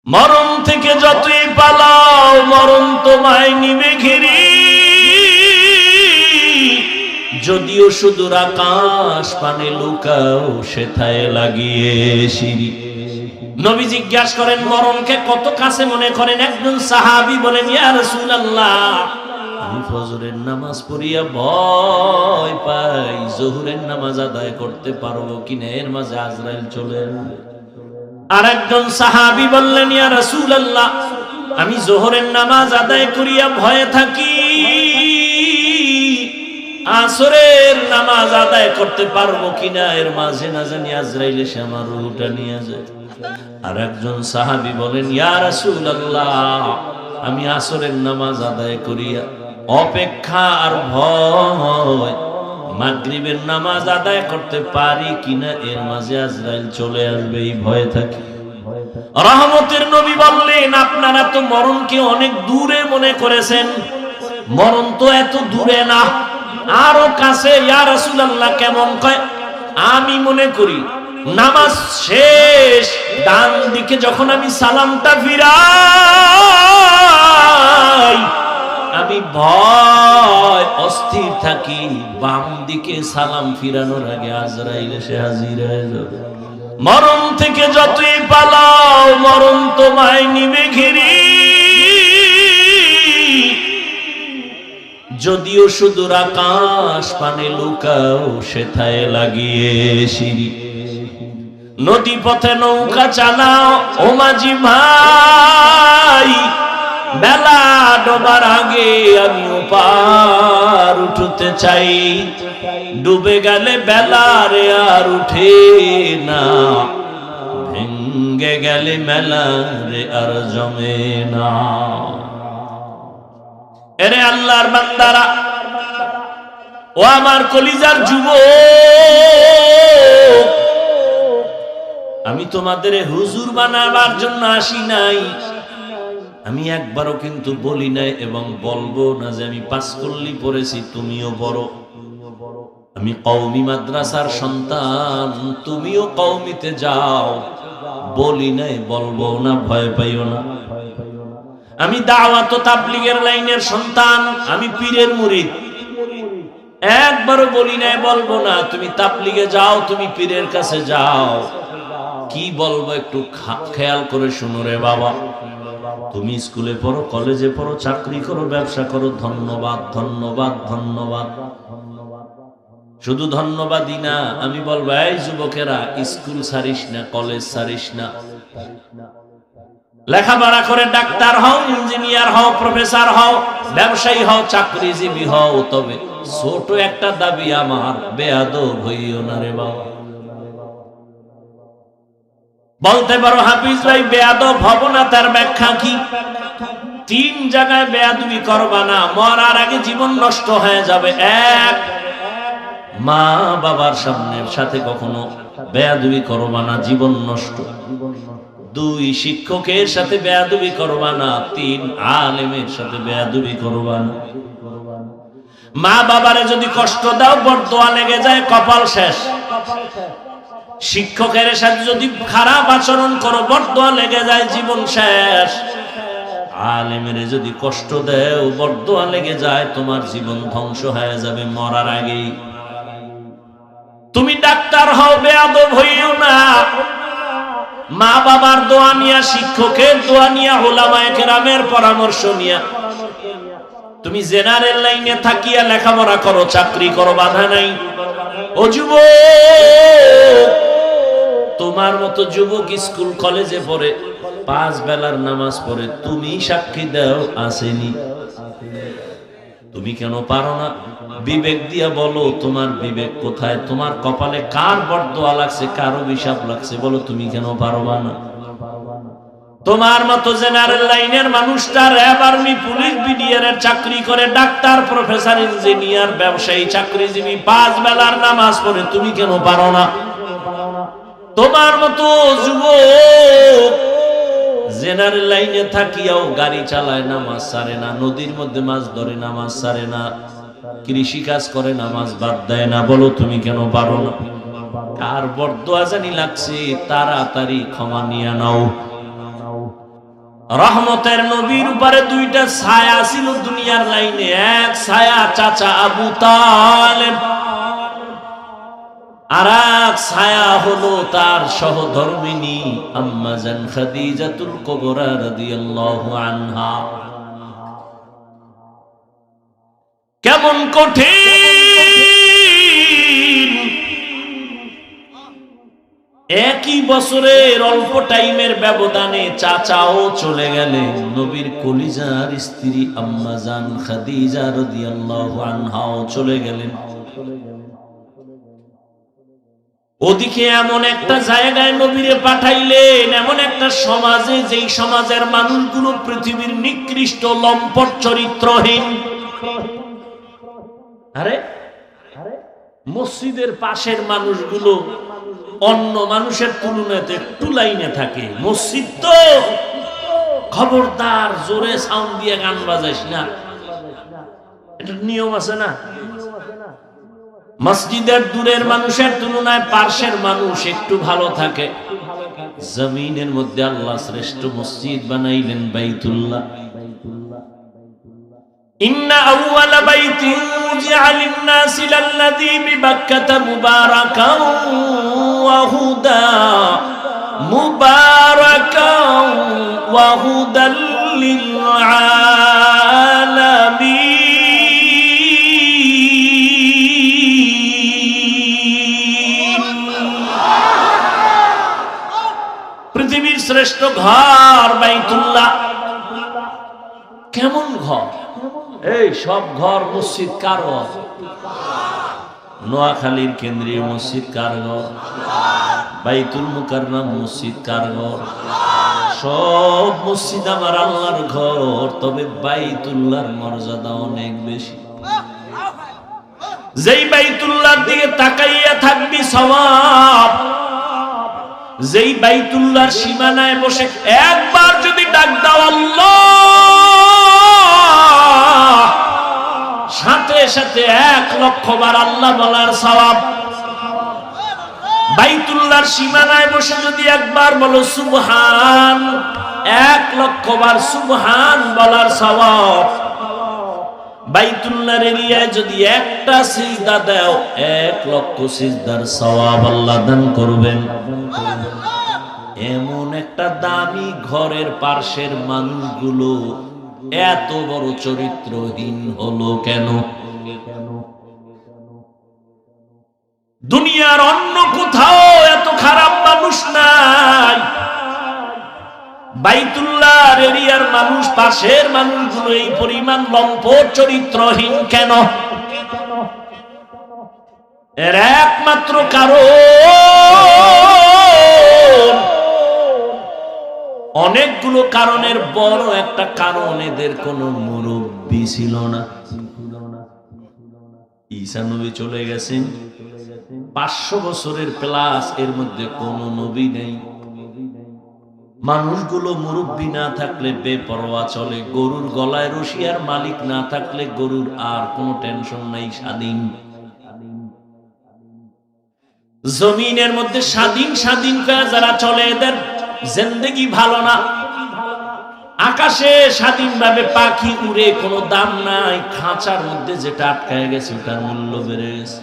মরণ থেকে যতই পালাও মরণ তোমায় নিবে ঘিরি, যদিও সুদূর আকাশ পানে লুকাও সেথায় লাগিয়ে সিঁড়ি। নবী জিজ্ঞাসা করেন মরণকে কত কাছে মনে করেন? একজন সাহাবী বলেন, ইয়া রাসূলুল্লাহ, আমি ফজরের নামাজ পড়িয়া ভয় পাই জোহরের নামাজ আদায় করতে পারবো কিনা, এর মাঝে আজরাইল চলে আসবে। আর একজন সাহাবী বললেন, ইয়া রাসূলুল্লাহ, আমি জোহরের নামাজ আদায় করিয়া ভয়ে থাকি আসরের নামাজ আদায় করতে পারবো কিনা, এর মাঝে না জানি আজরাইল এসে আমার রূহটা নিয়ে যায়। আর একজন সাহাবী বলেন, ইয়া রাসূলুল্লাহ, আমি আসরের নামাজ আদায় করিয়া অপেক্ষা আর ভয় মাগরিবের নামাজ আদায় করতে পারি কিনা, এর মাঝে আজরাইল চলে আসবে, এই ভয়ে থাকি। রহমতের নবী বললেন, আপনারা তো মরণকে অনেক দূরে মনে করেছেন, মরণ তো এত দূরে না, আরো কাছে। ইয়া রাসূলুল্লাহ কেমন? কয়, আমি মনে করি নামাজ শেষ ডান দিকে যখন আমি সালামটা ফিরাই, আমি ভয় অস্থির থাকি বাম দিকে সালাম ফিরানোর আগে আজরাইল এসে হাজির হয়ে যাবে। মরণ থেকে যতই পালাও মরণ তোমায় নিবে ঘিরি, যদিও সুদূর আকাশ পানে লুকাও সেথায় লাগিয়ে সিঁড়ি। নদী পথে নৌকা চালাও ও মাঝি ভাই, বেলা ডোবার আগে আমি পার উঠতে চাই, ডুবে গেলে বেলা রে আর উঠে না, ভেঙ্গে গেলে মেলা রে আর জমে না। এরে আল্লাহর বান্দারা, ও আমার কলিজার যুবক, আমি তোমাদের হুজুর বানাবার জন্য আসি নাই, আমি একবারও কিন্তু বলি নাই এবং বলবো না যে আমি পাঁচকল্লি পড়েছি তুমিও পড়ো, আমি কওমি মাদ্রাসার সন্তান তুমিও কওমিতে যাও, বলি নাই, বলবো না, ভয় পাইও না। আমি দাওয়াত ও তাবলীগের লাইনের সন্তান, আমি পীরের মুরিদ, একবারও বলি নাই, বলবো না তুমি তাবলীগে যাও, তুমি পীরের কাছে যাও। কি বলবো একটু খেয়াল করে শুনো রে বাবা, তুমি স্কুলে পড়ো, কলেজে পড়ো, চাকরি করো, ব্যবসা করো, ধন্যবাদ ধন্যবাদ ধন্যবাদ, শুধু ধন্যবাদই না, আমি বলবো এই যুবকেরা, স্কুল ছাড়িস না, কলেজ ছাড়িস না, লেখাপড়া করে ডাক্তার হও, ইঞ্জিনিয়ার হও, প্রফেসর হও, ব্যবসায়ী হও, চাকরিজীবী হও, তবে ছোট একটা দাবি আমার, বেয়াদব হইও না রে বাবা। বলতে পারো হাফিজ ভাই বেয়াদব হব না, তার ব্যাখ্যা কি? তিন জায়গায় বেয়াদবি করবা না, মরার আগে জীবন নষ্ট হয়ে যাবে। এক, মা বাবার সাথে কখনো বেয়াদবি করবা না, জীবন নষ্ট। দুই, শিক্ষকের সাথে বেয়াদবি করবা না। তিন, আলেমের সাথে বেয়াদবি করবা না। মা বাবারে যদি কষ্ট দাও, বরদোয়া লেগে যায়, কপাল শেষ। শিক্ষকের সাথে যদি খারাপ আচরণ করো, বরদোয়া লেগে যায়, জীবন শেষ। আলেমের যদি কষ্ট দেও, বরদোয়া লেগে যায়, তোমার জীবন ধ্বংস হয়ে যাবে মরার আগেই। তুমি ডাক্তার হও, বেয়াদব হইও না। মা বাবার দোয়া নিয়া, শিক্ষকের দোয়া নিয়া, উলামায়ে কেরামের পরামর্শ নিয়া তুমি জেনারেল লাইনে থাকিয়া লেখাপড়া করো, চাকরি করো, বাধা নাই। ও যুবক, তোমার মতো যুবক স্কুল কলেজে পড়ে, 5 বেলার নামাজ পড়ে, তুমি সাক্ষী দাও আসেনি? তুমি কেন পারো না? বিবেক দিয়া বলো, তোমার বিবেক কোথায়? তোমার কপালে কার বরদোয়া লাগছে, কার অভিশাপ লাগছে, বলো, তুমি কেন পারবা না? তোমার মতো জেনারেল লাইনের মানুষটা র্যাব, আর্মি, পুলিশ, বিডিআর এর চাকরি করে, ডাক্তার, প্রফেসর, ইঞ্জিনিয়ার, ব্যবসায়ী, চাকরিজীবী, 5 বেলার নামাজ পড়ে, তুমি কেন পারো না? তোমার মতো যুবক জেনারেল লাইনে থাকিয়াও গাড়ি চালায়, নামাজ ছাড়ে না, নদীর মধ্যে মাছ ধরে, নামাজ ছাড়ে না, কৃষি কাজ করে, নামাজ বাদ দেয় না, বলো তুমি কেন পারো না? কার বরদোয়া জানি লাগছে, তাড়াতাড়ি ক্ষমা নিয়ে নাও। রহমতের নবীর উপরে দুইটা ছায়া ছিল দুনিয়ার লাইনে। এক ছায়া চাচা আবু তালেব, আর এক ছায়া হলো তার সহধর্মিনী আম্মা জান খাদিজাতুল কুবরা রাদিয়াল্লাহু আনহা। কেমন কঠিন! একই বছরের অল্প টাইমের ব্যবধানে চাচাও চলে গেলেন, নবীর কলিজার স্ত্রী আম্মা জান খাদিজা রাদিয়াল্লাহু আনহাও চলে গেলেন। ওদিকে এমন একটা জায়গায় নবীরে পাঠাইলেন, এমন একটা সমাজে, যেই সমাজের মানুষগুলো পৃথিবীর নিকৃষ্ট লম্পট চরিত্রহীন। আরে মসজিদের পাশের মানুষগুলো অন্য মানুষের তুলনায় একটু লাইনে থাকে। মসজিদ তো, খবরদার জোরে সাউন্ড দিয়ে গান বাজাইস না, এটা নিয়ম আছে না? মসজিদের দূরের মানুষের তুলনায় পাশের মানুষ একটু ভালো থাকে। জমিনের মধ্যে আল্লাহ শ্রেষ্ঠ মসজিদ বানাইলেন বাইতুল্লাহ। ইন্না আউওয়ালা বাইতিন উযিআ লিন-নাসি লাল্লাযী বিবাক্কাতা মুবারাকান ওয়া হুদা, মুবারাকান ওয়া হুদাল লিল আলামিন। পৃথিবীর শ্রেষ্ঠ ঘর বাইতুল্লাহ। কেমন ঘর? এই সব ঘর মসজিদ কার ঘর? নোয়াখালীর কেন্দ্রীয় মসজিদ কার ঘর? বাইতুল মুকাররম মসজিদ কার ঘর? সব মসজিদ আমার আল্লাহর ঘর, তবে বাইতুল্লাহর মর্যাদা অনেক বেশি। যেই বাইতুল্লাহর দিকে তাকাইয়া থাকবি সওয়াব, যেই বাইতুল্লাহর সীমানায় বসে একবার যদি ডাক দাও আল্লাহ, সাথে সাথে 1,00,000 বার আল্লাহ বলার সওয়াব। বাইতুল্লাহর সীমানায় বসে যদি একবার বলো সুবহান, 1,00,000 বার সুবহান বলার সওয়াব। বাইতুল্লাহর এরিয়ায় যদি একটা সিজদা দাও, 1,00,000 সিজদার সওয়াব আল্লাহ দান করবেন। এমন একটা দামি ঘরের পাশের মানুষগুলো এত বড় চরিত্রহীন হলো কেন? দুনিয়ার অন্য কোথাও এত খারাপ মানুষ নাই, বাইতুল্লাহর এরিয়ার মানুষ, পাশের মানুষগুলো এই পরিমাণ লম্পট চরিত্রহীন কেন? এর একমাত্র কারণ, অনেকগুলো কারণের বড় একটা কারণ, এদের কোনো মুরব্বী ছিল না। ঈসা নবী চলে গেছেন, 500 বছরের প্লাস, এর মধ্যে কোনো নবী নেই। মানুষগুলো মুরব্বী না থাকলে বেপরোয়া চলে, গরুর গলায় রশি আর মালিক না থাকলে গরুর আর কোনো টেনশন নাই, স্বাধীন। জমিনের মধ্যে স্বাধীন স্বাধীন করে যারা চলে, এদের জিন্দেগি ভালো না। আকাশে স্বাধীনভাবে পাখি উড়ে, কোনো দাম নাই। খাঁচার মধ্যে যেটা আটকায় গেছে ওটার মূল্য বেড়ে গেছে।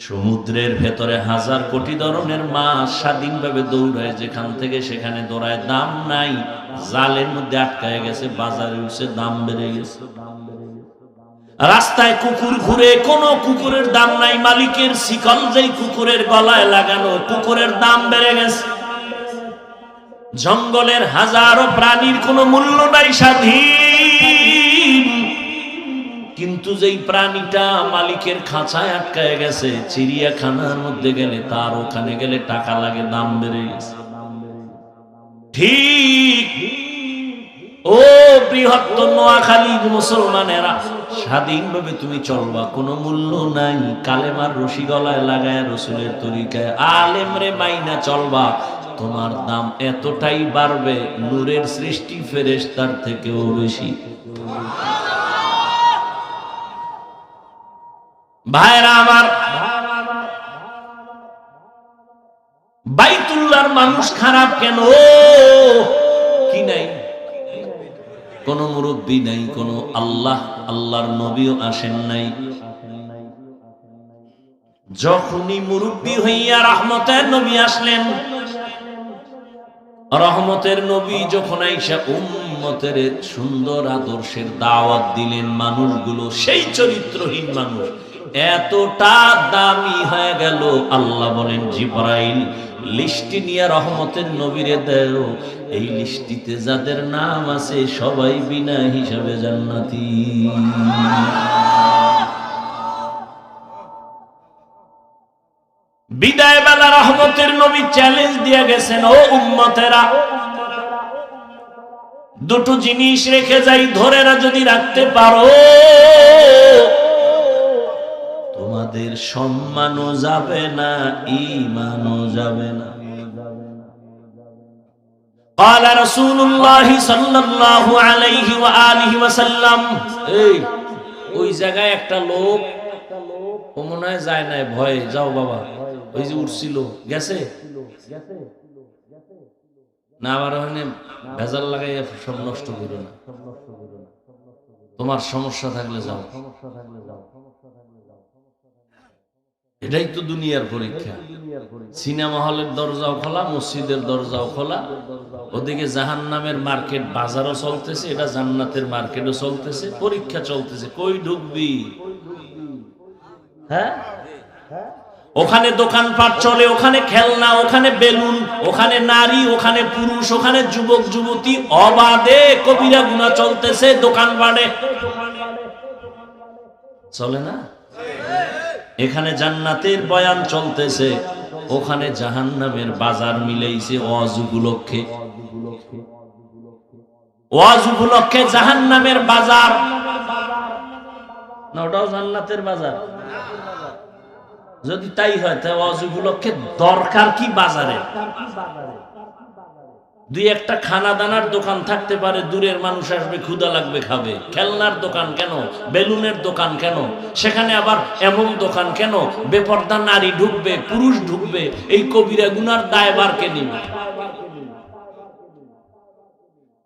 সমুদ্রের ভেতরে 1000 কোটি ধরনের মাছ স্বাধীনভাবে দৌড়ায়, যেখান থেকে সেখানে দৌড়ায়, দাম নাই। জালের মধ্যে আটকায় গেছে, বাজারে উঠছে, দাম বেড়ে গেছে। রাস্তায় কুকুর ঘুরে, কোন কুকুরের দাম নাই। মালিকের শিকল যেই কুকুরের গলায় লাগানো, কুকুরের দাম বেড়ে গেছে। জঙ্গলের হাজারো প্রাণীর কোনো মূল্য নাই, স্বাধীন। কিন্তু যেই প্রাণীটা মালিকের খাঁচায় আটকায় গেছে, চিড়িয়াখানার মধ্যে গেলে, তার ওখানে গেলে টাকা লাগে, দাম বেড়ে গেছে। ঠিক ও বৃহত্তর নোয়াখালীর মুসলমানেরা, স্বাধীনভাবে তুমি চলবা, কোনো মূল্য নাই। কালেমার রশি গলায় লাগায় রসুলের তরিকায় আলেম রে মাইনা চলবা, তোমার দাম এতটাই বাড়বে, নূরের সৃষ্টি ফেরেশতার থেকেও বেশি। ভাইরা আমার, বাইতুল্লাহর মানুষ খারাপ কেন? কি কোনো মুরব্বী নাই, কোনো আল্লাহর নবীও আসেন নাই। যখনই মুরব্বী হইয়া রহমতের নবী আসলেন, রহমতের নবী যখন আইসা উম্মতের সুন্দর আদর্শের দাওয়াত দিলেন, মানুষগুলো সেই চরিত্রহীন মানুষ এতটা দামি হয়ে গেল, আল্লাহ বলেন জিবরাইল লিস্টি নিয়ে রহমতের নবীরে দেও, এই লিস্টিতে যাদের নাম আছে সবাই বিনা হিসাবে জান্নাতি। বিদায় বেলা রহমতের নবী চ্যালেঞ্জ দিয়ে গেছেন, ও উম্মতেরা, দুটো জিনিস রেখে যাই, ধরেরা যদি রাখতে পারো তোমাদের সম্মানও যাবে না, ঈমানও যাবে না। قال رسول الله صلى الله عليه وآله وسلم, এই ওই জায়গায় একটা লোক, ও মনে হয় যায় না, ভয়ে যাও বাবা, ওই যে উঠছিল গেছে না, আবার ওখানে ভেজাল লাগাই সব নষ্ট করো না, তোমার সমস্যা থাকলে যাও। এটাই তো দুনিয়ার পরীক্ষা। সিনেমা হলের দরজাও খোলা, মসজিদের দরজাও খোলা, ওদিকে জাহান্নামের মার্কেট বাজারও চলতেছে, এটা জান্নাতের মার্কেটও চলতেছে, পরীক্ষা চলতেছে, কই ঢুকবি? হ্যাঁ, ওখানে দোকানপাট চলে, ওখানে খেলনা, ওখানে বেলুন, ওখানে নারী, ওখানে পুরুষ, ওখানে যুবক যুবতী, অবাধে কবিরা গুনাহ চলতেছে দোকানপাটে, চলে না? এখানে জান্নাতের বয়ান চলতেছে, ওখানে জাহান্নামের বাজার মিলাইছে ওয়াজ উপলক্ষে, ওয়াজ উপলক্ষে জাহান্নামের বাজার না, ওটাও জান্নাতের বাজার। যদি তাই হয় তাহলে ওয়াজ উপলক্ষে দরকার কি বাজারে? দুই একটা খানা দানার দোকান থাকতে পারে, দূরের মানুষ আসবে, ক্ষুধা লাগবে, খাবে। খেলনার দোকান কেন? বেলুনের দোকান কেন? সেখানে আবার এমন দোকান কেন? বেপর্দা নারী ঢুকবে, পুরুষ ঢুকবে, এই কবিরা গুনার দায়ভার কে নিবে?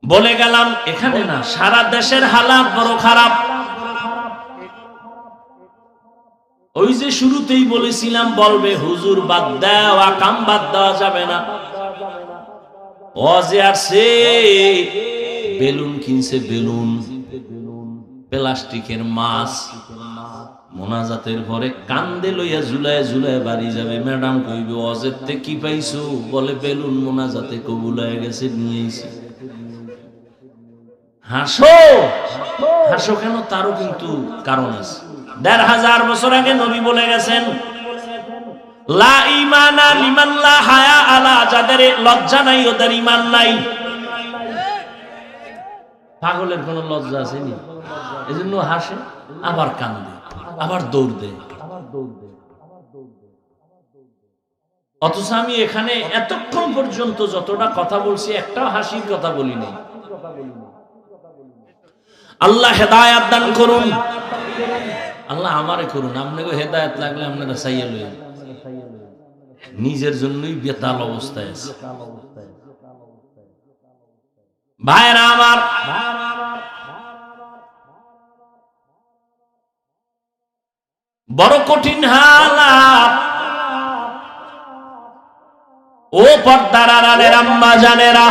বলে গেলাম এখানে না, সারা দেশের হালাত বড় খারাপ। ওই যে শুরুতেই বলেছিলাম, বলবে হুজুর বাদ দাও, আকাম বাদ দেওয়া যাবে না। ওয়াজে আসছে, বেলুন কিনছে, বেলুন, প্লাস্টিকের মাছ, মোনাজাতের পরে কান্দে লইয়া ঝুলায় ঝুলায় বাড়ি যাবে। ম্যাডাম কইবে ওয়াজের তে কি পাইছো? বলে বেলুন মোনাজাতে কবুল হয়ে গেছে, নিয়ে আইছি। হাসো, হাসো কেন? তারও কিন্তু কারণ আছে। ১৫০০ বছর আগে নবী বলে গেছেন, লা ঈমানা লিমান লা হায়া আলা, যাদের লজ্জা নাই ওদের ঈমান নাই। পাগলের কোনো লজ্জা আছে নি? এজন্য হাসে, আবার কান্দে, আবার দৌড় দেয়। অথচ আমি এখানে এতক্ষণ পর্যন্ত যতটা কথা বলছি, একটাও হাসির কথা বলি নাই। আল্লাহ হেদায়েত দান করুন, আল্লাহ আমারে করুন। আপনাকে হেদায়েত লাগলে আপনারা চাইয়া লইন, নিজের জন্যই বেতাল অবস্থায় আছে। ভাইরা আমার, বড় কঠিন হালাত। ও পর্দার আড়ালের আম্মা জানেরা,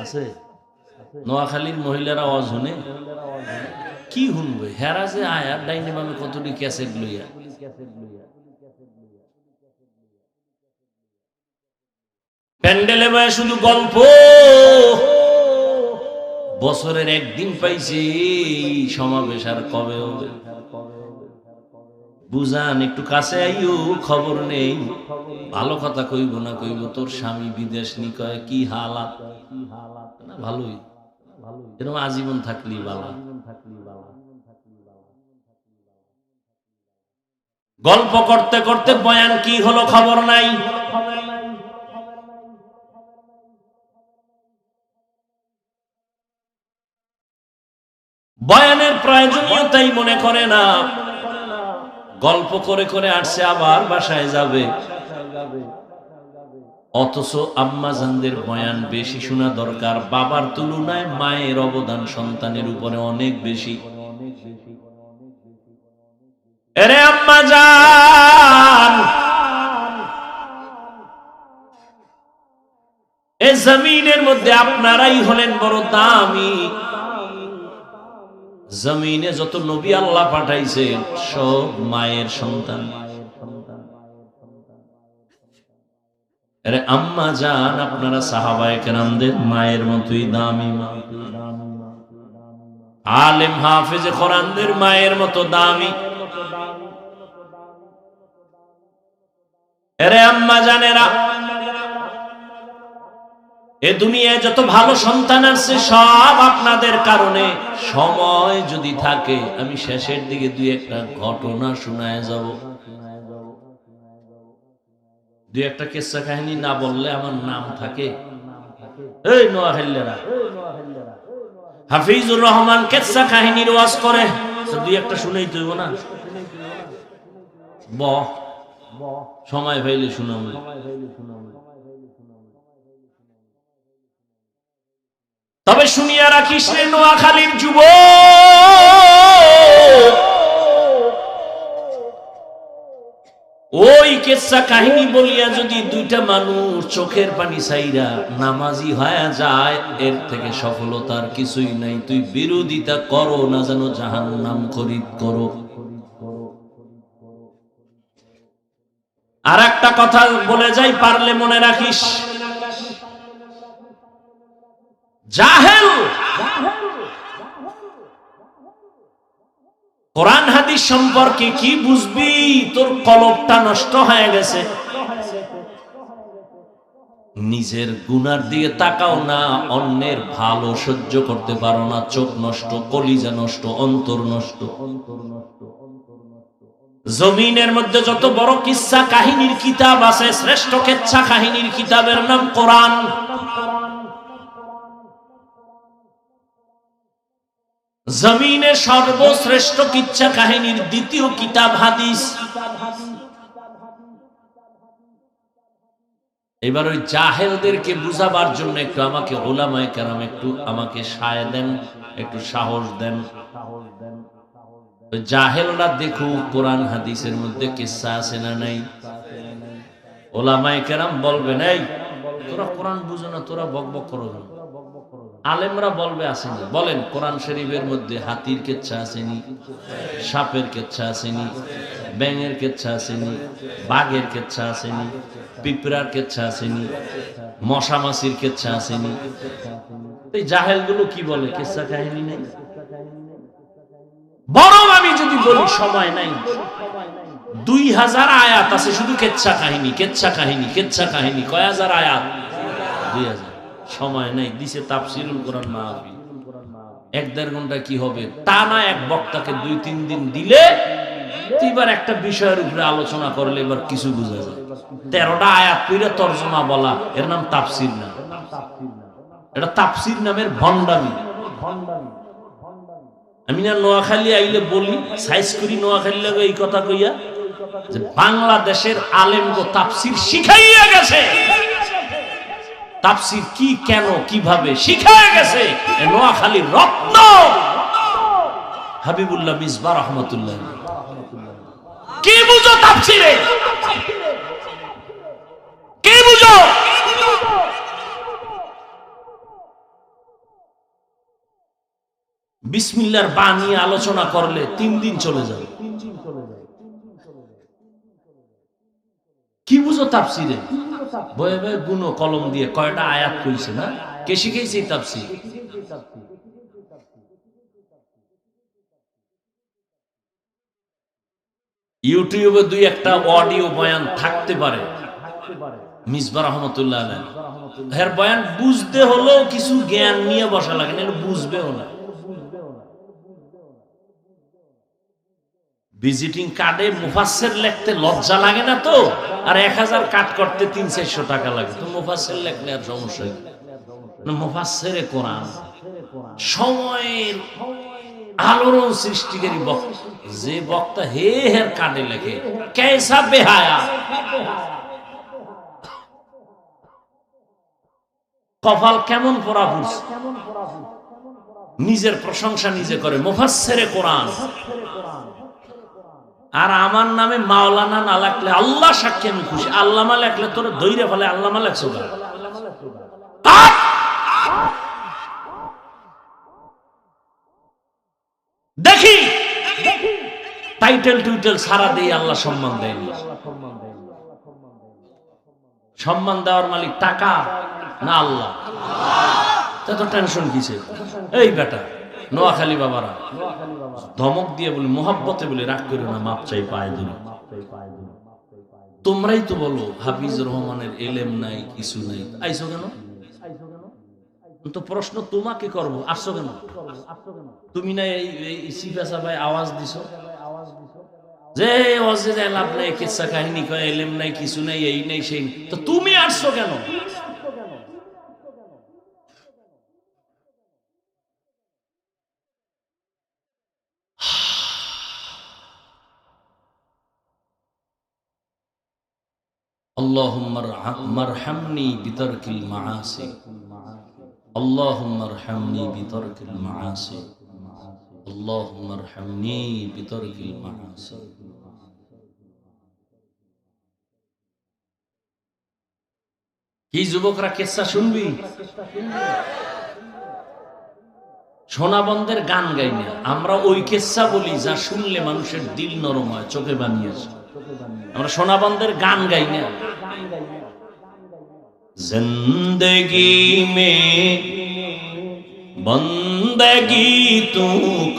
আছে নোয়াখালীর মহিলারা ওয়াজ শুনে কি শুনবে? হেরা যে আয়ার ডাইনে বামে কতটি ক্যাসেট লইয়া, প্যান্ডেলে বয়ে শুধু গল্প। বছরের একদিন পাইছি সমাবেশ, আর কবে হবে? বুঝান, একটু কাছে আইও, খবর নেই। ভালো কথা কইব না কইব তোর স্বামী বিদেশ নি, কয় কি হালাত না, ভালোই, এরকম আজীবন থাকলি বালা। গল্প করতে করতে বয়ান কি হলো খবর নাই। বয়ানের প্রয়োজনীয়তাই মনে করে না, গল্প করে করে আসছে, আবার বাসায় যাবে। অথচ আম্মাজানদের বয়ান বেশি শোনা দরকার। বাবার তুলনায় মায়ের অবদান সন্তানের উপরে অনেক বেশি। এরে আম্মাজান, এ জমিনের মধ্যে আপনারাই হলেন বড় দামি। জমিনে যত নবী আল্লাহ পাঠাইছে সব মায়ের সন্তান। আরে আম্মা জান, আপনারা সাহাবায়ে কেরামদের মায়ের মতোই দামি। আলেম হাফেজে কোরআনদের মায়ের মতো দামি। আরে আম্মা জানেরা, এ দুনিয়ায় যত ভালো সন্তান আছে সব আপনাদের কারণে। সময় যদি থাকে আমি শেষের দিকে দুই একটা ঘটনা শোনায় যাব। দুই একটা কিসসা কাহিনী না বললে আমার নাম থাকে। এই নোয়াখালীরা হাফিজুর রহমান কিসসা কাহিনীর ওয়াজ করে, দুই একটা শুনেই তুইব না। সময় পাইলে শুনাম। তবে শুনিয়া রাখিস রে নোয়াখালীর যুবক, ওই কিসসা কাহিনী বলিয়া যদি দুইটা মানুষ চোখের পানি ছাইরা নামাজি হয়ে যায়, এর থেকে সফলতার কিছুই নাই। তুই বিরোধিতা করো না যেন জাহান্নাম খরিদ করো। আর একটা কথা বলে যাই, পারলে মনে রাখিস, জাহেল কোরআন হাদিস সম্পর্কে কি বুঝবি? তোর কলবটা নষ্ট হয়ে গেছে। নিজের গুনার দিকে তাকাও না, অন্যের ভালো সহ্য করতে পারো না। চোখ নষ্ট, কলিজা নষ্ট, অন্তর নষ্ট। জমিনের মধ্যে যত বড় কিসসা কাহিনীর কিতাব আছে, শ্রেষ্ঠ কিসসা কাহিনীর কিতাবের নাম কোরআন। জমিনের সর্বশ্রেষ্ঠ কিচ্ছা কাহিনীর দ্বিতীয় কিতাব হাদিস। এবার ওই জাহেলদেরকে বুঝাবার জন্য একটু আমাকে উলামায়ে কেরাম একটু আমাকে সায় দেন, একটু সাহস দেন। ওই জাহেলরা দেখুক কোরআন হাদিসের মধ্যে কিচ্ছা আছে না নাই। উলামায়ে কেরাম বলবেন, এই তোরা কোরআন বুঝো না, তোরা বকবক করো। আলেমরা বলবে আসেনি। বলেন কোরআন শরীফের মধ্যে হাতির কেচ্ছা আসেনি, সাপের কেচ্ছা আসেনি, ব্যাঙের কেচ্ছা আসেনি, বাঘের কেচ্ছা আসেনি, পিঁপড়ার কেচ্ছা আসেনি, মশা মাছির কেচ্ছা আসেনি। এই জাহেলগুলো কি বলে কেচ্ছা কাহিনী নেই? বরং আমি যদি বলি সময় নাই, 2000 আয়াত আছে শুধু কেচ্ছা কাহিনী, কেচ্ছা কাহিনী, কেচ্ছা কাহিনী। কয় হাজার আয়াত? 2000। সময় নাই, দিছে তাফসিরুল কোরআন মাহফিল। 1-1.5 ঘন্টা কি হবে? তা না, এক বক্তাকে 2-3 দিন দিলে এবার একটা বিষয়ের উপরে আলোচনা করলে এবার কিছু বোঝা যায়। 13টা আয়াত পড়ে তরজমা বলা, এর নাম তাফসির না। এটা তাফসির নামের ভণ্ডামি। আমি না নোয়াখালী আইলে বলি, সাইজ করি নোয়াখালী লাগে এই কথা কইয়া যে বাংলাদেশের আলেমগো তাফসির শিখাইয়া গেছে। তাফসির কি, কেন, কিভাবে শিখায় গেছে নোয়াখালীর রত্ন হাবিবুল্লাহ মিসবাহ রহমাতুল্লাহ। কি বুঝো তাফসিরে? কি বুঝো? বিসমিল্লাহর বা নিয়ে আলোচনা করলে 3 দিন চলে যাবে। কি বুঝো তাফসিরে? বয়ে বয়ে গুনো কলম দিয়ে কয়টা আয়াত কইছে না, কে শিখাইছে তাফসির? ইউটিউবে 2-1টা অডিও বয়ান থাকতে পারে মিসবাহ রহমাতুল্লাহ আলাইহি। এর বয়ান বুঝতে হলেও কিছু জ্ঞান নিয়ে বসা লাগে না, বুঝবেও না। ভিজিটিং কার্ডে মুফাসসির লিখতে লজ্জা লাগে না তো? আর 1000 কাট করতে 300-400 টাকা লাগে, তো মুফাসসির লিখলে আর সমস্যা কি? না, মুফাসসিরে কোরআন সময়ের আলোড়ন সৃষ্টিকারী বক্তা। যে বক্তা হে হের কার্ডে লেখে, কেসা বেহায়া। কপাল কেমন পড়া পড়ছে, নিজের প্রশংসা নিজে করে মুফাসসিরে কোরআন। আর আমার নামে মাওলানা না লাগলে আল্লাহ সাক্ষী আমি খুশি, আল্লামা লেখলে তোর দইরে ফেলে আল্লামা লেখছো। দেখি টাইটেল টুইটেল সারা দিয়ে আল্লাহ সম্মান দেয়নি। সম্মান দেওয়ার মালিক টাকা না আল্লাহ? এত টেনশন কিসে? এই বেটা নোয়াখালী বাবারা ধমক দিয়ে বলি, মোহাব্বতে বলি, রাগ করে না, মাপ চাই পায় দিল। তোমরাই তো বলো হাফিজ রহমানের এলেম নাই, কিছু নাই, আইসো কেন? তো প্রশ্ন তোমাকে করবো, আসছো কেন? তুমি না এই সিফাসা ভাই আওয়াজ দিছো যে অজে লাভ নাই, কিচ্ছা কাহিনী কয়, এলেম নাই, কিছু নাই, এই নেই সেই, তো তুমি আসছো কেন? আল্লাহুম্মা মারহামনি বিতারকিল মাআসি, আল্লাহুম্মা আরহামনি বিতারকিল মাআসি, আল্লাহুম্মা আরহামনি বিতারকিল মাআসি। কি যুবকরা কিচ্ছা শুনবি? সোনাবন্ধের গান গাই না আমরা, ওই কিচ্ছা বলি যা শুনলে মানুষের দিল নরম হয়, চোখে বানিয়েছে। আমরা সোনাবন্ধের গান গাই না। জিন্দগি মে বন্দগি তু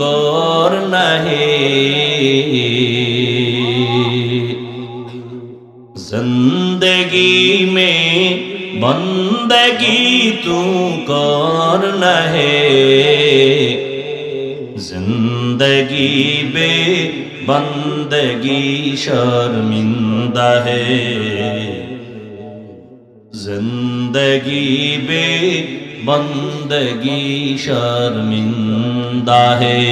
করনা হে, জিন্দগি মে বন্দগি তু করনা হে, जिंदगी बे बंदगी शर्मिंदा है, जिंदगी बे बंदगी शर्मिंदा है।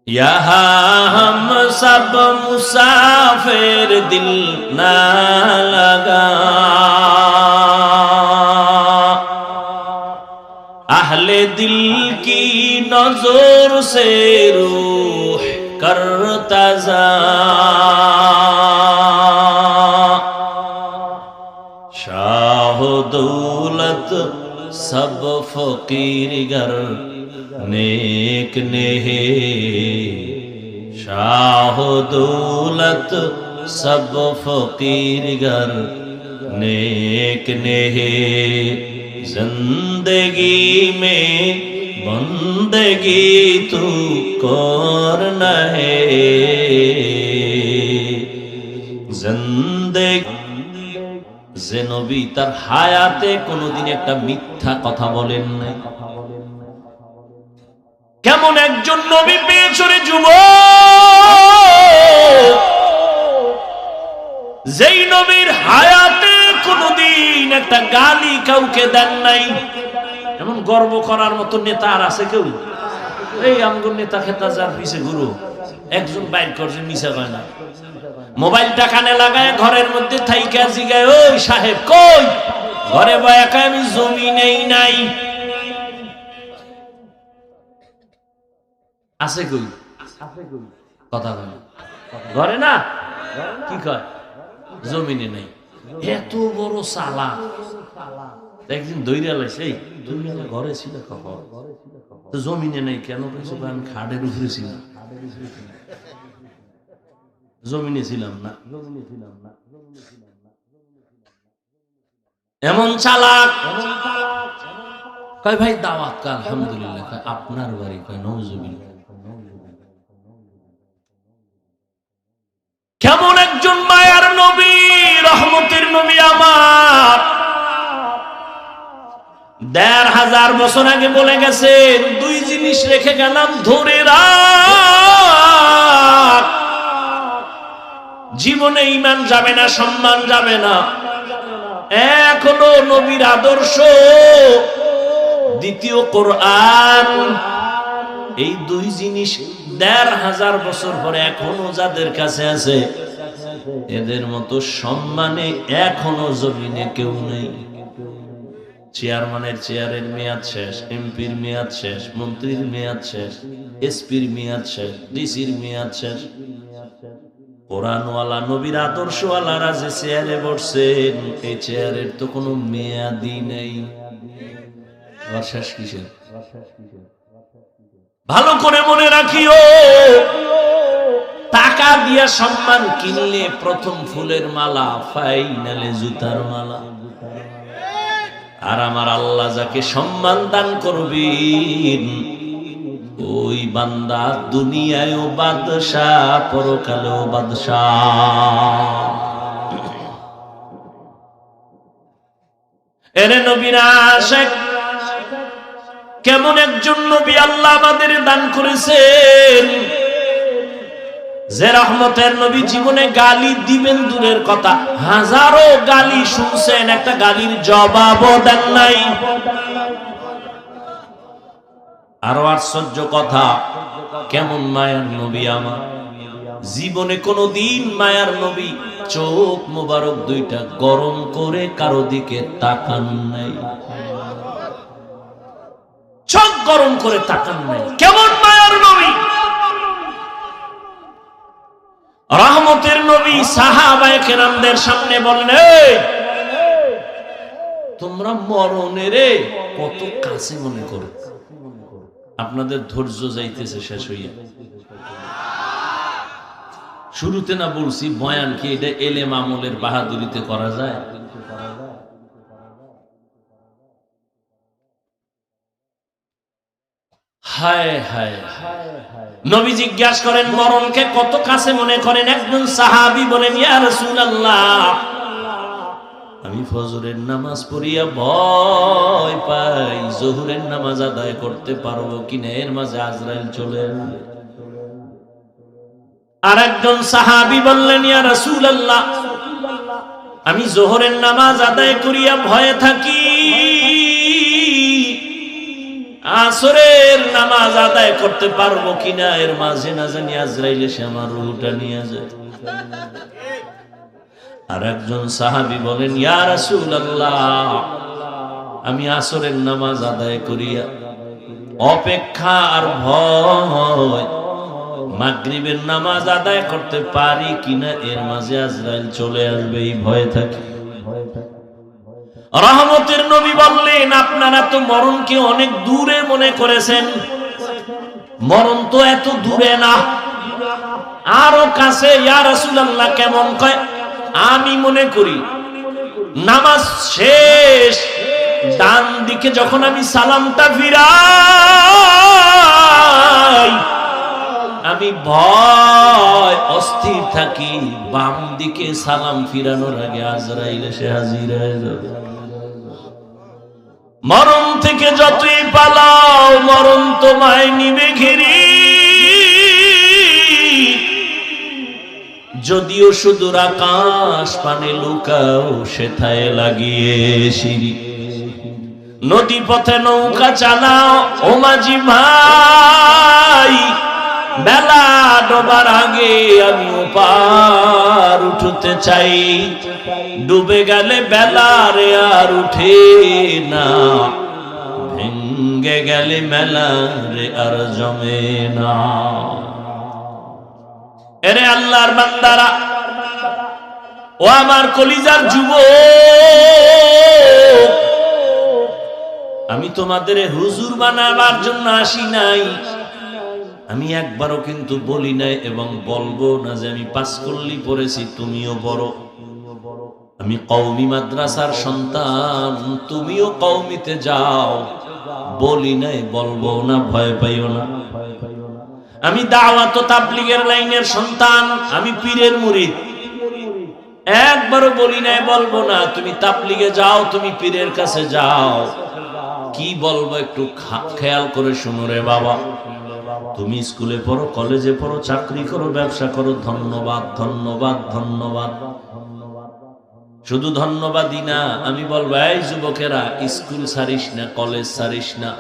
यहाँ हम सब मुसाफिर दिल ना लगा, अहले दिल की नजर से रूह करता जा, शाह दौलत सब फकीर गर नेक ने है, शाह दौलत सब फकीर गर नेक ने है, जिंदगी में बंदगी तू करना है, जिंदगी। যে নবী তার হায়াতে কোনোদিন একটা মিথ্যা কথা বলেন নাই, কেমন একজন নবী পেয়েছ রে যুবক, যেই নবীর হায়াতে কোনদিন একটা গালি কাউকে দেন নাই। এমন গর্ব করার মতো নেতা আর আছে কেউ? এই আমগুর নেতা খেতা যার পিছে গুরু একজন বাইর করছে, মিশা কয় না, মোবাইলটা কানে লাগায় ঘরের মধ্যে থাইকা জিগায়, ওই সাহেব কই? ঘরে বয়া কয় আমি জমি নেই নাই। আছে কই? কথা কয় না, ঘরে না, কি কয়? জমিনে নাই। এত বড় চালা, একদিন দৈরা লাইছে, ঘরে ছিল কখন, তো জমিনে নেই কেন? আমি খাটের উপরে ছিলাম, জমিনে ছিলাম না। এমন চালাক। কয় ভাই দাওয়াত? কয় আলহামদুলিল্লাহ। কয় আপনার বাড়ি? কয় নওজুবিল্লাহ। কেমন একজন মায়ার নবী, রহমতের নবী আমার ১৫০০ বছর আগে বলে গেছেন, দুই জিনিস রেখে গেলাম, ধরে রাখ, জীবনে ঈমান যাবে না, সম্মান যাবে না। এক হলো নবীর আদর্শ, দ্বিতীয় কোরআন। এই দুই জিনিস 1500 বছর পরে এখনো যাদের কাছে আছে, এদের মতো সম্মানে এখনো জমিনে কেউ নেই। চেয়ারম্যানের চেয়ারের মেয়াদ শেষ, এমপির মেয়াদ শেষ, মন্ত্রীর মেয়াদ শেষ, এসপির মেয়াদ শেষ, ডিসির মেয়াদ শেষ। কোরআনওয়ালা নবীর আদর্শওয়ালারা যে চেয়ারে বসছেন, এই চেয়ারের তো কোনো মেয়াদই নেই। আবার শেষ কিসের? ভালো করে মনে রাখিও, টাকা দিয়া সম্মান কিনলে প্রথম ফুলের মালা, ফাইনালে জুতার মালা। আর আমার আল্লাহ যাকে সম্মান দান করবেন, ওই বান্দা দুনিয়ায়ও বাদশাহ, পরকালেও বাদশাহ। এরে নবীর আশিক, কেমন একজন নবী আল্লাহ আমাদের দান করেছেন, যে রহমতের নবী জীবনে গালি দিবেন দূরের কথা, হাজারো গালি শুনছেন, একটা গালির জবাবও দেন নাই। আরো আশ্চর্য কথা, কেমন মায়ার নবী আমার, জীবনে কোনদিন মায়ার নবী চোখ মোবারক দুইটা গরম করে কারো দিকে তাকান নাই, চোখ গরম করে তাকান নাই। কেমন মায়ার নবী, রহমতের নবী সাহাবায়ে কেরামদের সামনে বলেন, এই তোমরা মরণের কত কাছে মনে করো, আপনাদের ধৈর্য যাইতেছে শেষ হইয়া। শুরুতে না বলছি বয়ান কি এটা এলেম আমলের বাহাদুরিতে করা যায়? হায় হায়, নবী জিজ্ঞাসা করেন মরণকে কত কাছে মনে করেন? একজন সাহাবী বলেন, ইয়া রাসূলুল্লাহ, আমি ফজরের নামাজ পড়িয়া ভয় পাই, জোহরের নামাজ আদায় করতে পারবো কিনা, এর মাঝে আজরাইল চলে আসবে। আর একজন সাহাবী বললেন, ইয়া রাসূলুল্লাহ, আমি জোহরের নামাজ আদায় করিয়া ভয়ে থাকি, আসরের নামাজ আদায় করতে পারবো কিনা, এর মাঝে না জানি আজরাইল এসে আমার রূহটা নিয়ে যায়। আর একজন সাহাবী বলেন, ইয়া রাসূলুল্লাহ, আমি আসরের নামাজ আদায় করিয়া অপেক্ষা আর ভয়, মাগরিবের নামাজ আদায় করতে পারি কিনা, এর মাঝে আজরাইল চলে আসবে, এই ভয়ে থাকি। রহমতের নবী বললেন, আপনারা তো মরণকে অনেক দূরে মনে করেছেন, মরণ তো এত দূরে না, আরো কাছে। ইয়া রাসূলুল্লাহ, কেমন? কয়, আমি মনে করি নামাজ শেষ, ডান দিকে যখন আমি সালামটা ফিরাই, আমি ভয় অস্থির থাকি, বাম দিকে সালাম ফিরানোর আগে আজরাইল এসে হাজির হয়ে যাবে। মরণ থেকে যতই পালাও, মরণ তোমায় নিবে ঘিরি, যদিও সুদূর আকাশ পানে লুকাও, সেথায় লাগিয়ে সিঁড়ি। নদী পথে নৌকা চালাও ও মাঝি ভাই, বেলা ডোবার আগে আমি ওপার উঠতে চাই, ডুবে গেলে বেলা রে আর উঠে না, ভেঙ্গে গেলে মেলা রে আর জমে না। এরে আল্লাহর বান্দারা, ও আমার কলিজার যুবক, আমি তোমাদের হুজুর বানাবার জন্য আসি নাই, আমি একবারও কিন্তু বলি নাই এবং বলবো না যে আমি পাঁচকল্লি পড়েছি তুমিও বড়, আমি কওমি মাদ্রাসার সন্তান, তুমিও কওমিতে যাও, বলি নাই, বলবো না, ভয় পাইও না। আমি দাওয়াত ও তাবলীগের লাইনের সন্তান, আমি পীরের মুরিদ, একবারও বলি নাই, বলবো না তুমি তাবলীগে যাও, তুমি পীরের কাছে যাও। কি বলবো একটু খেয়াল করে শুনো রে বাবা, তুমি স্কুলে পড়ো, কলেজে পড়ো, চাকরি করো, ব্যবসা করো, ধন্যবাদ ধন্যবাদ ধন্যবাদ, শুধু ধন্যবাদই না, আমি বলবো এই যুবকেরা, স্কুল ছাড়িস না, কলেজ ছাড়িস না,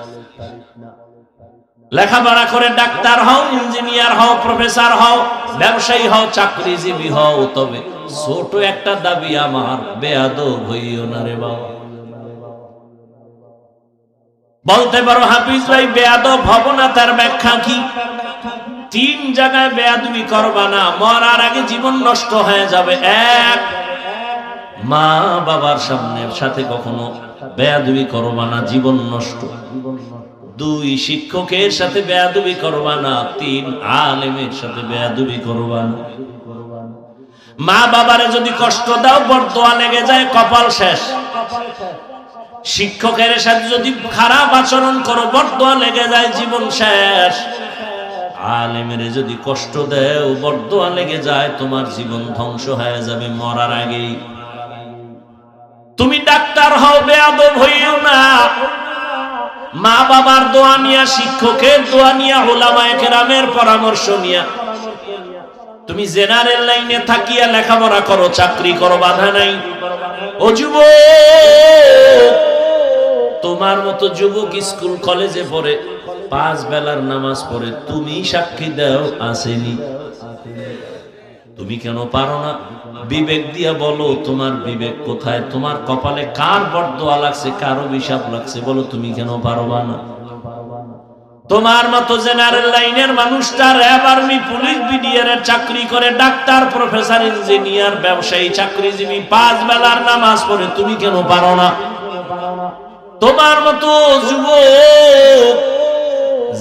লেখাপড়া করে ডাক্তার হও, ইঞ্জিনিয়ার হও, প্রফেসর হও, ব্যবসায়ী হও, চাকরিজীবী হও, তবে ছোট একটা দাবি আমার, বেয়াদব হইও না রে বাবা। বলতে পারো হাফিজ ভাই বেয়াদব হব না, তার ব্যাখ্যা কি? 3 জায়গায় বেয়াদবি করবা না, মরার আগে জীবন নষ্ট হয়ে যাবে। 1, মা বাবার সাথে কখনো বেয়াদবি করবা না, জীবন নষ্ট। 2, শিক্ষকের সাথে বেয়াদবি করবা না। 3, আলেমের সাথে বেয়াদবি করবা না। মা বাবারে যদি কষ্ট দাও, বরদোয়া লেগে যায়, কপাল শেষ। শিক্ষকের সাথে যদি খারাপ আচরণ করো, বরদোয়া লেগে যায়, জীবন শেষ। আলেমের যদি কষ্ট দেও, বরদোয়া লেগে যায়, তোমার জীবন ধ্বংস হয়ে যাবে মরার আগেই। তুমি ডাক্তার হও, বেয়াদব হইও না। মা বাবার দোয়া নিয়া, শিক্ষকের দোয়া নিয়া, উলামায়ে কেরামের পরামর্শ নিয়া তুমি জেনারেল লাইনে থাকিয়া লেখাপড়া করো, চাকরি করো, বাধা নাই। ও যুবক, তোমার মতো যুবক স্কুল কলেজে পড়ে, 5 বেলার নামাজ পড়ে, তুমি সাক্ষী দাও আসেনি। তুমি কেন পারো না? বিবেক দিয়া বলো, তোমার বিবেক কোথায়? তোমার কপালে কার বরদোয়া লাগছে, কার অভিশাপ লাগছে, বলো, তুমি কেন পারবা না? তোমার মতো জেনারেল লাইনের মানুষটা র্যাব, আর্মি, পুলিশ, বিডিআর এর চাকরি করে, ডাক্তার, প্রফেসর, ইঞ্জিনিয়ার, ব্যবসায়ী, চাকরিজীবী, 5 বেলার নামাজ পড়ে, তুমি কেন পারো না? তোমার মতো যুবক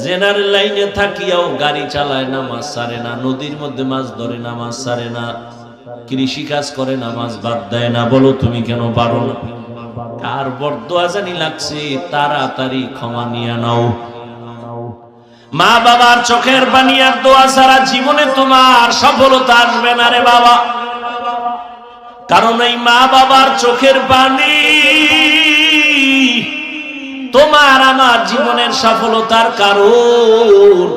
জেনারেল লাইনে থাকিয়াও গাড়ি চালায়, নামাজ ছাড়ে না, নদীর মধ্যে মাছ ধরে, নামাজ ছাড়ে না, কৃষি কাজ করে, নামাজ বাদ দেয় না, বলো, তুমি কেন পারো না? কার বরদোয়া জানি লাগছে, তাড়াতাড়ি ক্ষমা নিয়ে নাও। মা বাবার চোখের পানি আর দোয়া ছাড়া জীবনে তোমার সফলতা আসবে না রে বাবা। কারণ এই মা বাবার চোখের পানি তোমার আমার জীবনের সফলতার কারণ।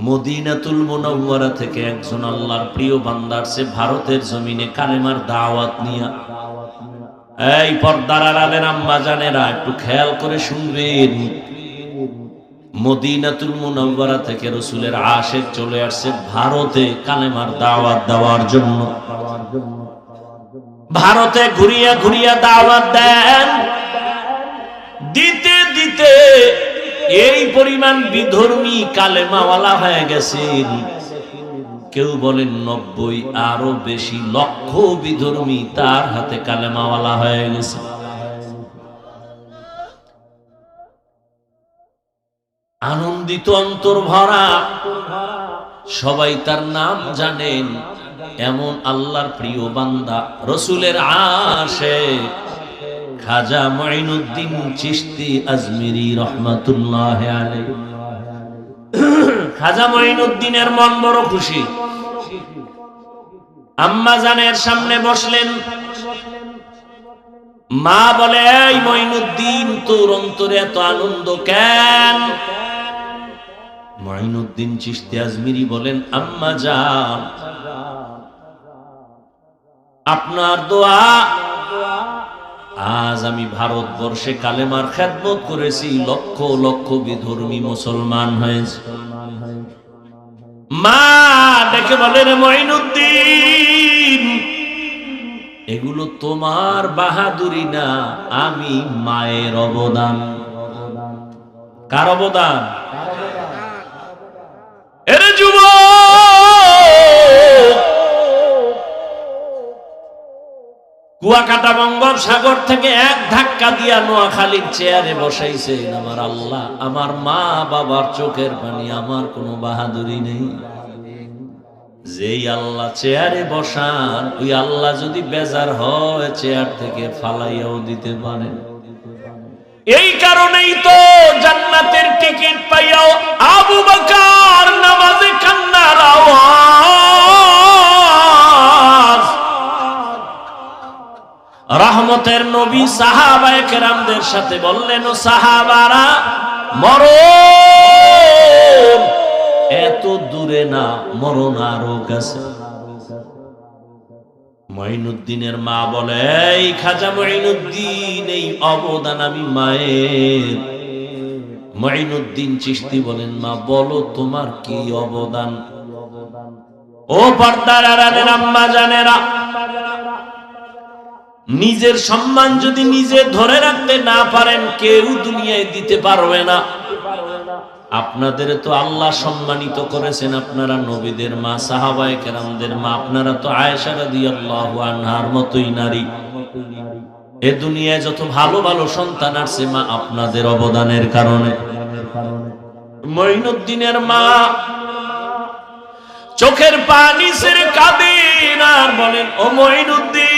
মদিনাতুল মুনাওয়ারা থেকে একজন আল্লাহর প্রিয় বান্দা আসছে ভারতের জমিনে কালেমার দাওয়াত নিয়া। এই পর্দার আড়ালের আম্মা জানেরা, একটু খেয়াল করে শুনবেন। মদিনাতুল মুনাওয়ারা থেকে রাসূলের আশিক চলে আসছে ভারতে কালেমার দাওয়াত দেওয়ার জন্য। ভারতে ঘুরিয়া ঘুরিয়া দাওয়াত দেন, দিতে দিতে এই পরিমাণ বিধর্মী কালেমাওয়ালা হয়ে গেছেন। কেউ বলেন 90, আরো বেশি লক্ষ বিধর্মী তার হাতে কালেমাওয়ালা হয়ে গেছে। আনন্দিত অন্তর ভরা, সবাই তার নাম জানেন। এমন আল্লাহর প্রিয় বান্দা, রাসূলের আশিক খাজা মুঈনুদ্দিন চিশতি আজমিরি রহমাতুল্লাহি আলাইহি। খাজা মুঈনুদ্দিনের মন বড় খুশি। আম্মা জানের সামনে বসলেন। মা বলে, এই মুঈনুদ্দিন, তোর অন্তরে এত আনন্দ কেন? মুঈনুদ্দিন চিশতি আজমিরি বলেন, আম্মা জান, আপনার দোয়া আজ আমি ভারতবর্ষে কালেমার খেদমত করেছি, লক্ষ লক্ষ বিধর্মী মুসলমান হয়েছে। মা ডেকে বলেন, মুঈনুদ্দিন, এগুলো তোমার বাহাদুরি না, আমি মায়ের অবদান। কার অবদান? এরে যুবক, কুয়াকাটা বঙ্গোপসাগর থেকে এক ধাক্কা দিয়া নোয়াখালীর চেয়ারে বসাইছেন আমার আল্লাহ। আমার মা বাবার চোখের পানি, আমার কোনো বাহাদুরি নেই। যেই আল্লাহ চেয়ারে বসান, ওই আল্লাহ যদি বেজার হয় চেয়ার থেকে ফালাইয়াও দিতে পারেন। এই কারণেই তো জান্নাতের টিকিট পাইয়াও আবু বকর নামাজে কান্নার আওয়াজ। রহমতের নবী সাহাবায়ে কেরামদের সাথে বললেন, ও সাহাবারা, মরণ এত দূরে না, মরণ আরো কাছে। মুঈনুদ্দিনের মা বলে, এই খাজা মুঈনুদ্দিন, এই অবদান আমি মায়ের। মুঈনুদ্দিন চিশতি বলেন, মা বলো তোমার কি অবদান। ও পর্দার আড়ালের আম্মা জানেরা, নিজের সম্মান যদি নিজে ধরে রাখতে না পারেন, কেউ দুনিয়ায় দিতে পারবে না। আপনাদের তো আল্লাহ সম্মানিত করেছেন, আপনারা নবীদের মা, সাহাবায়ে কেরামদের মা, আপনারা তো আয়েশা রাদিয়াল্লাহু আনহার মতোই নারী। এ দুনিয়ায় যত ভালো ভালো সন্তান আসছে মা আপনাদের অবদানের কারণে। মুঈনুদ্দিনের মা চোখের পানি ছেড়ে কাঁদেন আর বলেন, ও মুঈনুদ্দিন,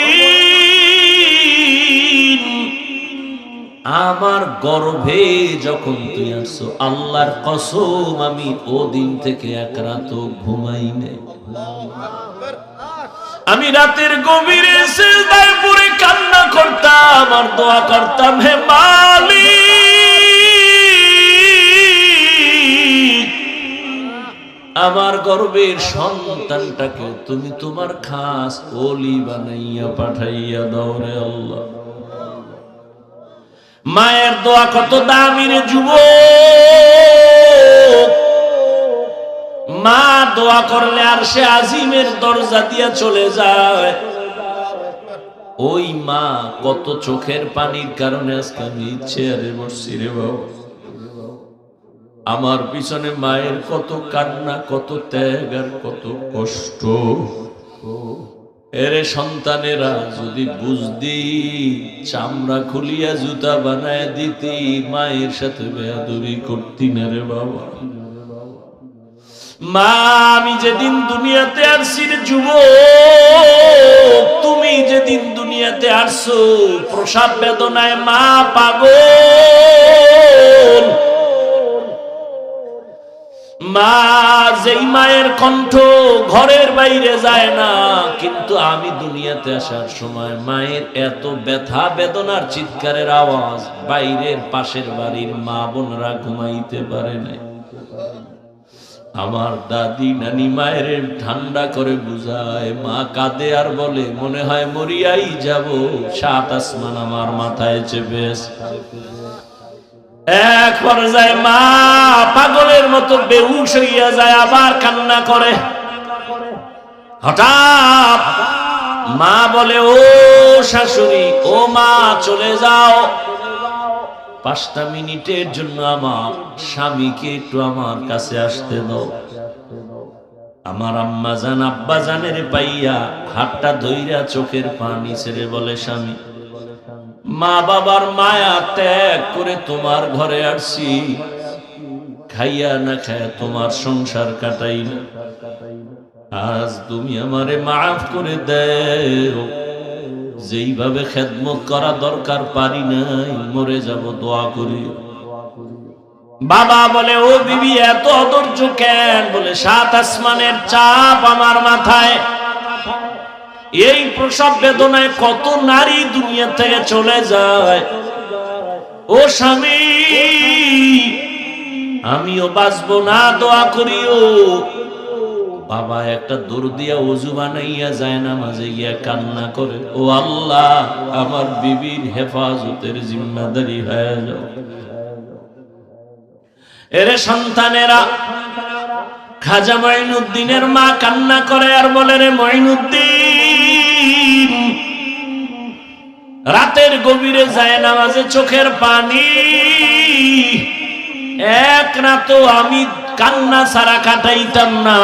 আমার গর্ভে যখন তুই আসছো, আল্লাহর কসম আমি ওদিন থেকে এক রাতও ঘুমাই নাই। আমি রাতের গভীরে সিজদায় পড়ে কান্না করতাম আর দোয়া করতাম, হে মালিক, আমার গর্ভের সন্তানটাকে তুমি তোমার খাস ওলি বানাইয়া পাঠাইয়া দাও রে আল্লাহ। মায়ের দোয়া কত দামি রে যুবক। মা দোয়া করলে আর সে আজিমের দরজা দিয়া চলে যায়। ওই মা কত চোখের পানির কারণে আজকে আমি চেয়ারে বসছি রে বাবা। আমার পিছনে মায়ের কত কান্না, কত ত্যাগ আর কত কষ্ট। এরে সন্তানেরা যদি বুঝদি, চামড়া খুলিয়া জুতা বানায় দিতি, মায়ের সাথে বেয়াদবি করতি না রে বাবা। মা আমি যেদিন দুনিয়াতে আসছি রে যুবক, তুমি যেদিন দুনিয়াতে আসছো প্রসব বেদনায় মা পাগল। মা যেই মায়ের কণ্ঠ ঘরের বাইরে যায় না, কিন্তু আমি দুনিয়াতে আসার সময় মায়ের এত ব্যথা বেদনার চিৎকারের আওয়াজ বাইরের পাশের বাড়ির মা বোনরা ঘুমাইতে পারে নাই। আমার দাদি নানি মায়ের ঠান্ডা করে বুঝায়, মা কাঁদে আর বলে, মনে হয় মরিয়াই যাব, সাত আসমান আমার মাথায় চেপে এক পর্যায়ে মা পাগলের মতো বেহুশ হইয়া যায়, আবার কান্না করে। হঠাৎ মা বলে, ও শাশুড়ি, ও মা চলে যাও, 5টা মিনিটের জন্য আমার স্বামীকে একটু আমার কাছে আসতে দাও। আমার আম্মা জান আব্বা জানের পাইয়া হাতটা ধইরা চোখের পানি ছেড়ে বলে, স্বামী, মা বাবার মায়া ত্যাগ করে তোমার ঘরে আসছি, খাইয়া না খায়া তোমার সংসার কাটাই না, আজ তুমি আমারে মাফ করে দেও। যেইভাবে খেদমত করা দরকার পারি নাই, মরে যাব, দোয়া করি। বাবা বলে, ও বিবি এত অধৈর্য কেন? বলে, 7 আসমানের চাপ আমার মাথায়। এই প্রসব বেদনায় কত নারী দুনিয়া থেকে চলে যায়। ও স্বামী, আমিও বাঁচবো না, দোয়া করিও। বাবা একটা দূর দিয়া ওযু বানাইয়া যায় না, মাঝে গিয়া কান্না করে, ও আল্লাহ, আমার বিবির হেফাজতের জিম্মাদারি হয়ে যাও। এরে সন্তানেরা, খাজা মঈনুদ্দিনের মা কান্না করে আর বলে, রে মঈনুদ্দিন, রাতের গভীরে যায় নামাজে চোখের পানি, এক রাতও আমি কান্না ছাড়া কাটাইতাম না।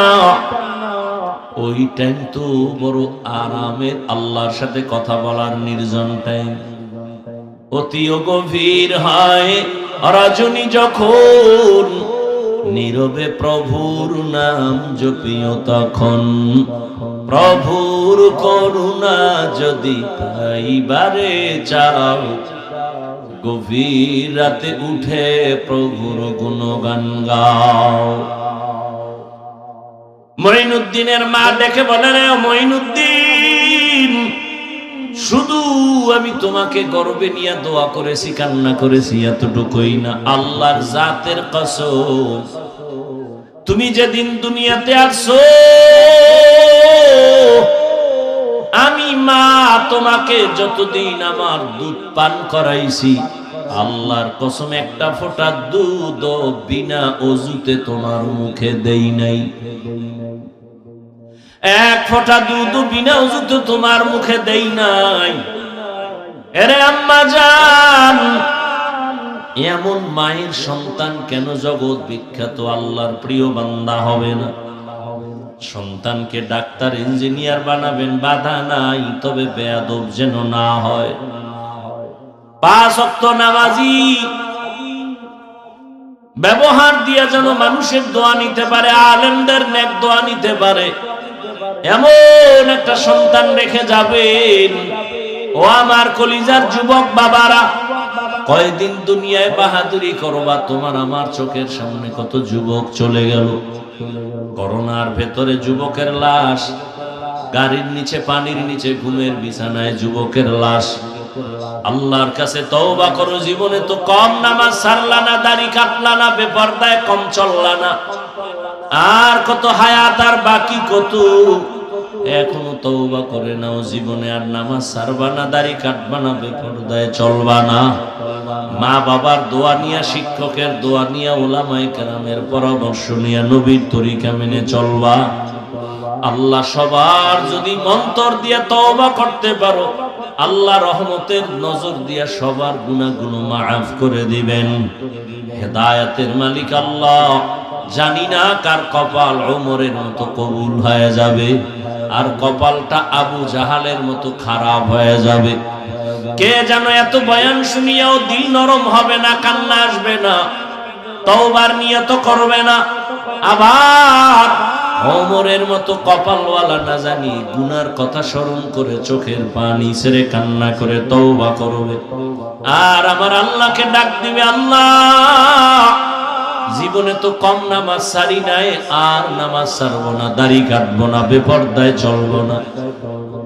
ওই টাইম তো বড় আরামের, আল্লাহর সাথে কথা বলার নির্জন টাইম। অতিও গভীর হয় রজনী যখন, নীরবে প্রভুর নাম জপিও তখন। প্রভুর করুণা যদি পাইবারে চাও, গভীর রাতে উঠে প্রভুর গুণগান গাও। মঈনুদ্দিনের মা দেখে বলে, রে মঈনুদ্দিন, শুধু আমি তোমাকে গর্বে নিয়ে দোয়া করেছি, কান্না করেছি, এতটুকুই না, আল্লাহর জাতের কসম, তুমি যেদিন দুনিয়াতে আসছো আমি আম্মা তোমাকে যতদিন আমার দুধ পান করাইছি আল্লাহর কসম একটা ফোঁটা দুধ বিনা ওযুতে তোমার মুখে দেই নাই, এক ফোঁটা দুধ বিনা ওযুতে তোমার মুখে দেই নাই। এরে আম্মা জান, এমন মায়ের সন্তান কেন জগৎ বিখ্যাত আল্লাহর প্রিয় বান্দা হবে না? সন্তানকে ডাক্তার ইঞ্জিনিয়ার বানাবেন, বাধা নাই, তবে বেয়াদব যেন না হয়। 5 ওয়াক্ত নামাজি ব্যবহার দিয়া যেন মানুষের দোয়া নিতে পারে, আলেমদের নেক দোয়া নিতে পারে, এমন একটা সন্তান রেখে যাবেন। ও আমার কলিজার যুবক বাবারা, কয়দিন দুনিয়ায় বাহাদুরি করবা? তোমার আমার চোখের সামনে কত যুবক চলে গেল। করোনার ভেতরে যুবকের লাশ, গাড়ির নিচে, পানির নিচে, ঘুমের বিছানায় যুবকের লাশ। আল্লাহর কাছে তওবা করো, জীবনে তো কম নামাজ ছাড়লা না, দাড়ি কাটলা না, বেপরদায় কম চললা না, আর কত হায়াত আর বাকি কত। এখনো তওবা করে নাও, জীবনে আর নামাজ ছাড়বা না, দাড়ি কাটবা না, বেপরদায় চলবা না। মা বাবার দোয়া নিয়া, শিক্ষকের দোয়া নিয়া, উলামায়ে কেরামের পরামর্শ নিয়া নবীর তরিকা মেনে চলবা। আল্লাহ সবার যদি মন্তর দিয়া তওবা করতে পারো, আল্লাহ রহমতের নজর দিয়া সবার গুনাহগুলো মাফ করে দিবেন। হেদায়েতের মালিক আল্লাহ। জানি না কার কপাল ওমরের মতো কবুল হয়ে যাবে, আর কপালটা আবু জাহালের মতো খারাপ হয়ে যাবে। কে যেন এত বয়ান শুনিয়াও দিল নরম হবে না, কান্না আসবে না, তওবার নিয়ত করবে না, আবার ওমরের মতো কপালওয়ালা না জানি গুনার কথা স্মরণ করে চোখের পানি ছেড়ে কান্না করে তওবা করবে, আর আমার আল্লাহকে ডাক দিবে, আল্লাহ জীবনে তো কম নামাজ ছাড়ি নাই, আর নামাজ ছাড়বো না, দাড়ি কাটবো না, বেপরদায় চলবো না।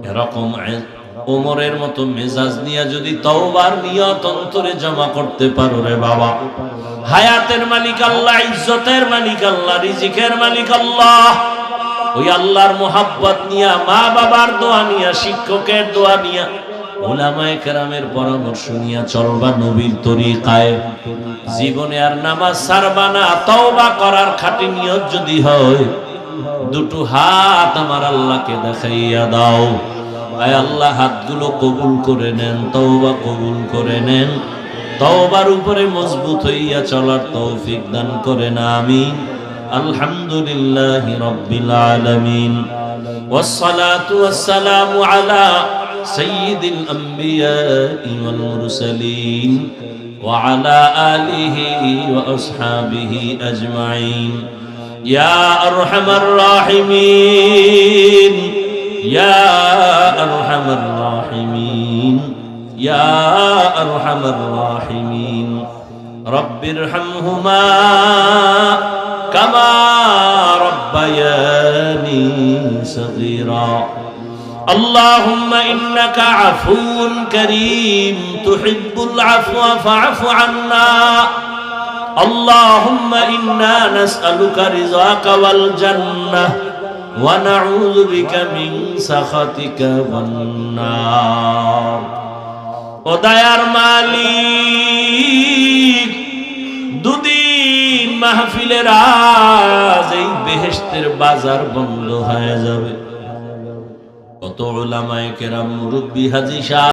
এরকম ওমরের মতো মেজাজ নিয়ে যদি তওবার নিয়ত অন্তরে জমা করতে পারো রে বাবা, হায়াতের মালিক আল্লাহ, ইজ্জতের মালিক আল্লাহ, রিজিকের মালিক আল্লাহ, ওই আল্লাহর মোহাব্বত নিয়া, মা বাবার দোয়া নিয়া, শিক্ষকের দোয়া নিয়া, উলামায়ে কেরামের পরামর্শ নিয়া চলবা নবীর তরিকায়। জীবনে আর নামাজ ছাড়বা না। তওবা করার খাঁটি নিয়ত যদি হয়, দুটো হাত আমার আল্লাহকে দেখাইয়া দাও। আয় আল্লাহ, হাতগুলো কবুল করে নেন, তওবা কবুল করে নেন, তওবার উপরে মজবুত হইয়া চলার তৌফিক দান করেন, আমিন। আলহামদুলিল্লাহি রাব্বিল আলামিন, ওয়াসসালাতু ওয়াসসালামু আলা সাইয়্যিদিল আমবিয়াই ওয়াল মুরসালিন ওয়া আলা আলিহি ওয়া আসহাবিহি আজমাইন। ইয়া আরহামার রাহিমিন, ইয়া আরহামার রাহিমিন, ইয়া আরহামার রাহিমিন। রব্বিরহামহুমা কামা রব্বায়ানি সগীরা। اللهم إنك عفو كريم تحب العفو فاعف عنا. اللهم إنا نسألك رضاك والجنة ونعوذ بك من سخطك والنار. ও দয়ার মালিক, দুদিন মাহফিলের আজ এই বেহেশতের বাজার বন্ধ হয়ে যাবে। কত উলামায়ে কেরাম, মুরব্বি, হাজী সাহেব